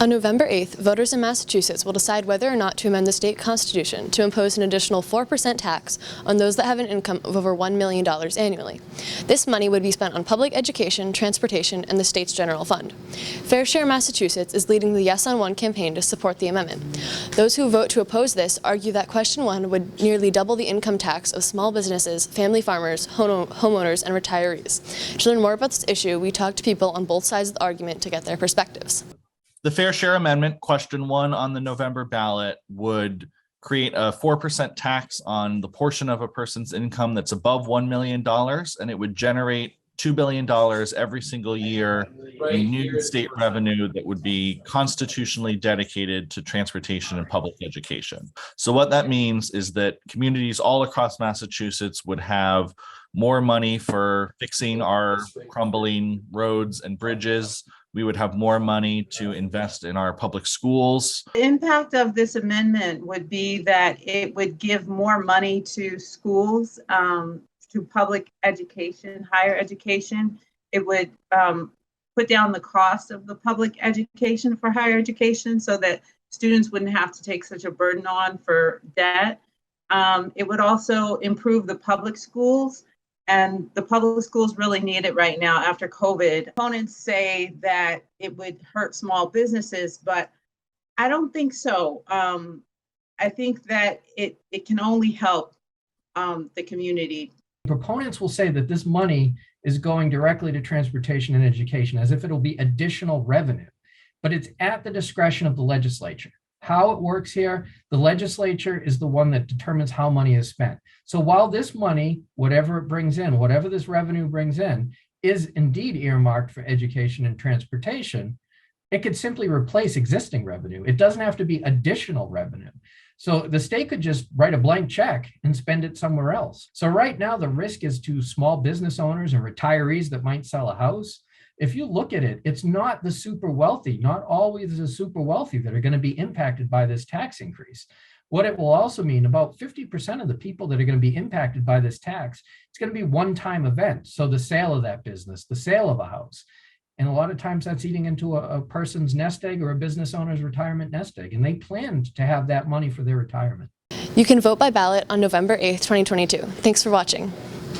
On November 8th, voters in Massachusetts will decide whether or not to amend the state constitution to impose an additional 4% tax on those that have an income of over $1 million annually. This money would be spent on public education, transportation, and the state's general fund. Fair Share Massachusetts is leading the Yes on One campaign to support the amendment. Those who vote to oppose this argue that Question 1 would nearly double the income tax of small businesses, family farmers, homeowners, and retirees. To learn more about this issue, we talked to people on both sides of the argument to get their perspectives. The Fair Share Amendment, Question 1 on the November ballot, would create a 4% tax on the portion of a person's income that's above $1 million, and it would generate $2 billion every single year in new state revenue that would be constitutionally dedicated to transportation and public education. So what that means is that communities all across Massachusetts would have more money for fixing our crumbling roads and bridges. We would have more money to invest in our public schools. The impact of this amendment would be that it would give more money to schools, to public education, higher education. It would put down the cost of the public education for higher education so that students wouldn't have to take such a burden on for debt. It would also improve the public schools. And the public schools really need it right now after COVID. Opponents say that it would hurt small businesses, but I don't think so. I think that it can only help the community. Proponents will say that this money is going directly to transportation and education as if it'll be additional revenue, but it's at the discretion of the legislature. How it works here, the legislature is the one that determines how money is spent. So while this money, whatever it brings in, whatever this revenue brings in, is indeed earmarked for education and transportation, it could simply replace existing revenue. It doesn't have to be additional revenue. So the state could just write a blank check and spend it somewhere else. So right now, the risk is to small business owners and retirees that might sell a house. If you look at it, it's not the super wealthy, not always the super wealthy that are going to be impacted by this tax increase. What it will also mean, about 50% of the people that are going to be impacted by this tax, it's going to be one-time event. So the sale of that business, the sale of a house. And a lot of times that's eating into a person's nest egg or a business owner's retirement nest egg. And they planned to have that money for their retirement. You can vote by ballot on November 8th, 2022. Thanks for watching.